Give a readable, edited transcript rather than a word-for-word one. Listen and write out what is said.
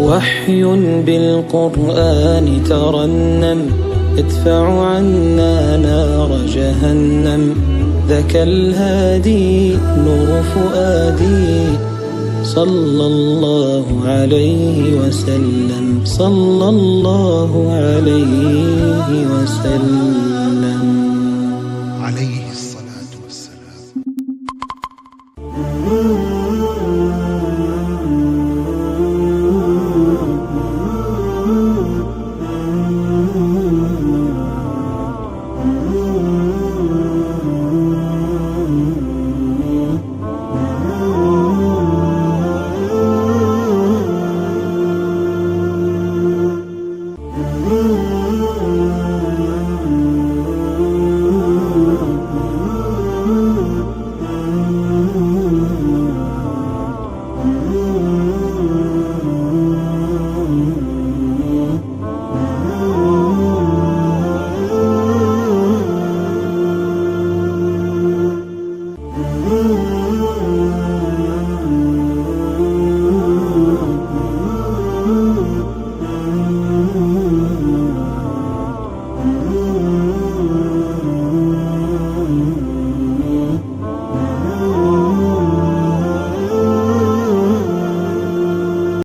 وحي بالقرآن ترنم يدفع عنا نار جهنم. ذاك الهادي نور فؤادي صلى الله عليه وسلم، صلى الله عليه وسلم. عليه الصلاة